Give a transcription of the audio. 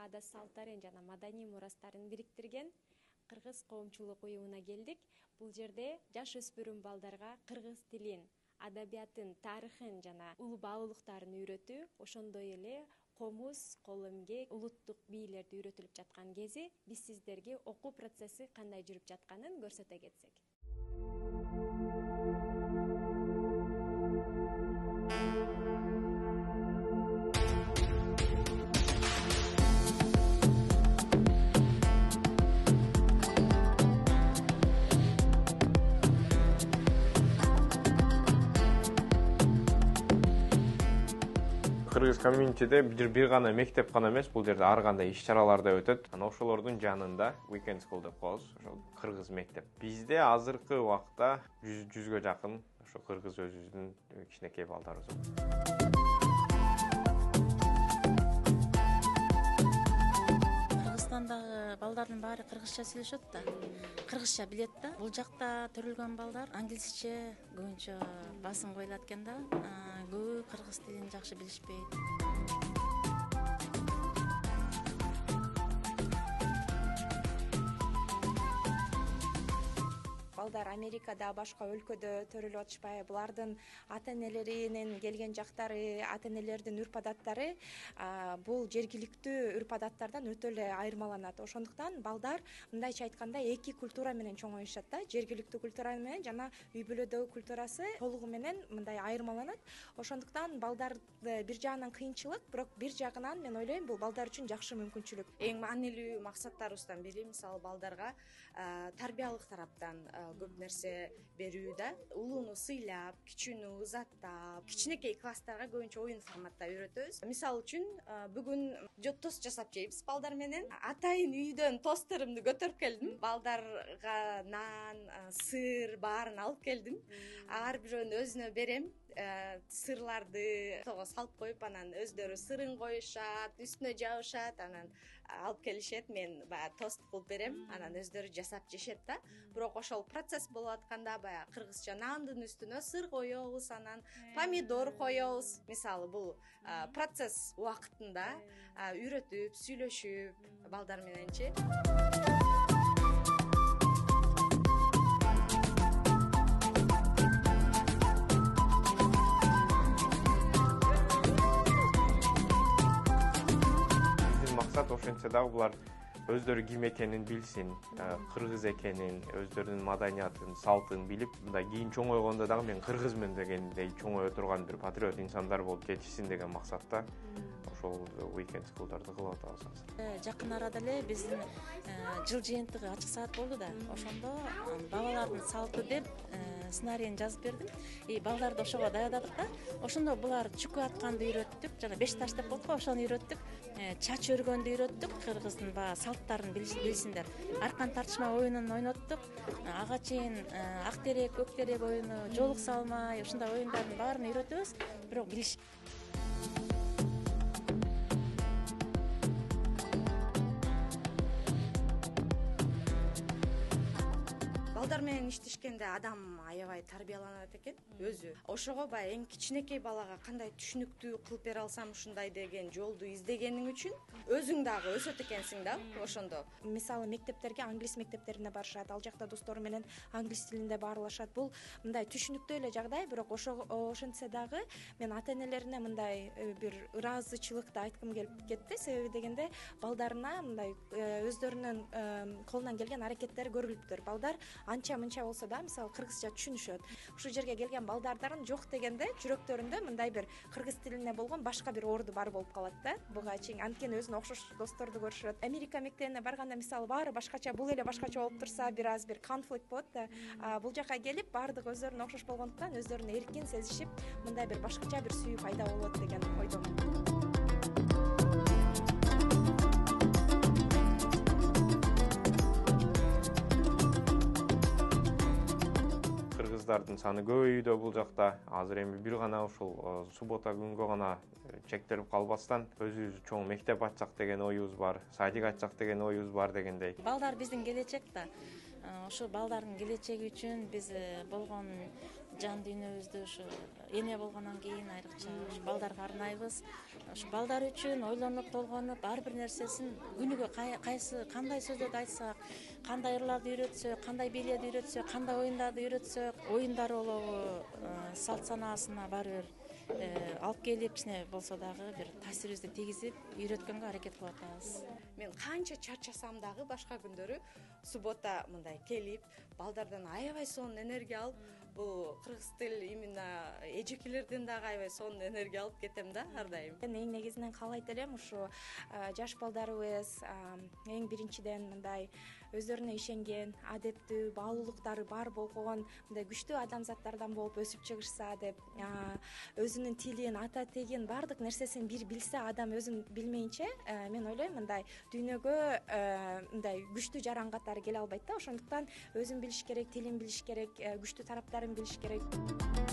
ада салттарын жана маданий мурастарын бириктирген кыргыз коомчулук уюмуна келдик. Бул жерде жаш өспүрүм балдарга кыргыз тилин, адабиятын, тарыхын жана улуу баалуулуктарын үйрөтүү, ошондой эле комуз, кол эмгек, улуттук бийлерди үйрөтүлүп жаткан кези биз сиздерге окуу процесси кандай жүрүп жатканын көрсөтө кетсек. Кыргыз комьюнитиде бир гана мектеп гана эмес, бул жерде ар кандай иш-чаралар да өтөт. Анан ошолордун жанында weekend school деп коебуз, ошол кыргыз мектеп. Бизде азыркы убакта 100гө жакын ошо кыргыз өзүбүздүн кичинекей балдарыбыз бар. Кыргызстандагы балдардын баары кыргызча сүйлөшөт да, кыргызча билет да. Бул жакта төрөлгөн балдар англисче көбүнчө басым коюлат экен да. Көбү кыргыз тилин жакшы билишпейт. Балдар Америкада, башка өлкөдө төрөлүп атышпайбы? Булардын ата-энелеринин келген жактары, ата-энелердин үрп-адаттары бул жергиликтүү үрп-адаттардан өтө эле айырмаланат. Ошондуктан балдар мындайча айтканда эки культура менен чоңоюшат да. Жергиликтүү культура менен жана үй бүлөдөгү культурасы толугу менен мындай айырмаланат. Ошондуктан балдарды бир жагынан кыйынчылык, бирок бир жагынан мен ойлойм бул балдар үчүн жакшы мүмкүнчүлүк. Эң маанилүү максаттарыбыздан бири мисалы балдарга тарбиялык тараптан көп нерсе берүү да. Улууну сыйлап, кичүүнү узаттап, кичинекей класстарга көбүнчө оюн форматта үйрөтөбүз. Мисалы үчүн бүгүн тост жасап жейбиз балдар менен. Атайын үйдөн тостторумду көтөрүп келдим. Балдарга нан, сыр баарын алып келдим. Ар бирөөнү өзүнө берем. Сырларды того салып коюп, анан өздөрү сырын коюшат, үстүнө жабышат, анан алып келишет. Мен баягы тост кылып берем, анан өздөрү жасап жешет да. Бирок ошол процесс болуп атканда баягы кыргызча нандын үстүнө сыр коебуз, анан помидор коебуз. Мисалы бул процесс убакытында үйрөтүп, сүйлөшүп балдар мененчи. Ошентсе дагы булар өздөрү ким экенин билсин, кыргыз экенин, өздөрүнүн маданиятын, салтын билип, мындай кийин чоңойгондо дагы мен кыргызмын дегендей чоңое турган бир патриот инсандар болуп кетишсин деген максатта ошол weekend school'дарды кылып атабыз азыр. Жакын арада эле биздин жыл жыйынтыгы ачык саат болду да. Ошондо бабалардын салты деп сценарийин жазып бердим. Балдарды ошого даярдадык да. Ошондо булар чүкө атканды үйрөттүк, жана беш таш деп коет го, ошону үйрөттүк. Чач өргөндү үйрөттүк, кыргыздын баягы салттарын билсиндер. Аркан тартышма оюнун ойноттук. Ага чейин ак терек, көк терек оюну, жоолук салмай, ушундай оюндардын баарын үйрөтөбүз. Бирок билиш балдар менен иштешкенде адам аябай тарбияланат экен өзү. Ошого баягы эң кичинекей балага кандай түшүнүктүү кылып бере алсам ушундай деген жолду издегениң үчүн өзүң дагы өсөт экенсиң да ошондо. Мисалы мектептерге, англис мектептерине барышат, ал жакта достору менен англис тилинде баарлашат. Бул мындай түшүнүктүү эле жагдай, бирок ошентсе дагы мен ата-энелерине мындай бир ыраазычылыкты айткым келип кетти. Себеби дегенде балдарына мындай өздөрүнүн колунан келген аракеттери көрүлүптүр. Балдар анча-мынча болсо да, мисалы кыргызча түшүнүшөт. Ушул жерге келген балдардын жок дегенде жүрөктөрүндө мындай бир кыргыз тилине болгон башка бир орду бар болуп калат да. Буга чейин анткени өзүнө окшош досторду көрүшөт. Америка мектебине барганда мисалы баары башкача, бул эле башкача болуп турса, бир аз бир конфликт болот да. Бул жака келип баардыгы өздөрүнө окшош болгондуктан өздөрүн эркин сезишип, мындай бир башкача бир сүйүү пайда болот деген ойдомун. Кыргыздардын саны көбөйүүдө бул жакта. Азыр эми бир гана ушул суббота күнгө гана чектелип калбастан өзүбүз чоң мектеп ачсак деген оюбуз бар, садик ачсак деген оюбуз бар дегендей. Балдар биздин келечек да. Ошол балдардын келечеги үчүн биз болгон жан дүйнөбүздө ушу эне болгондон кийин айрыкча ушу балдарга арнайбыз. Ушу балдар үчүн ойлонуп толгонуп ар бир нерсесин күнүгө кандай сөздөрдү айтсак, кандай ырларды үйрөтсөк, кандай бийлерди үйрөтсөк, кандай оюндарды үйрөтсөк, оюндар болобу, салт санаасына баары бир алып келип, кичине болсо дагы бир таасирибизди тийгизип үйрөткөнгө аракет кылып атабыз. Мен канча чарчасам дагы башка күндөрү суббота мындай келип, балдардан аябай сонун энергия алып, бул кыргыз тил именно эжекелерден дагы аябай сонун энергия алып кетем да ар дайым. Мен эң негизинен каалайт элем ушу жаш балдарыбыз эң биринчиден мындай өздөрүнө ишенген, адептүү, баалуулуктары бар болгон мындай күчтүү адамзаттардан болуп өсүп чыгышса деп, өзүнүн тилин, ата тегин баардык нерсесин бир билсе, адам өзүн билмейинче, мен ойлойм мындай дүйнөгө мындай күчтүү жаран катары келе албайт да. Ошондуктан өзүн билиш керек, тилин билиш керек, күчтүү тараптарын билиш керек.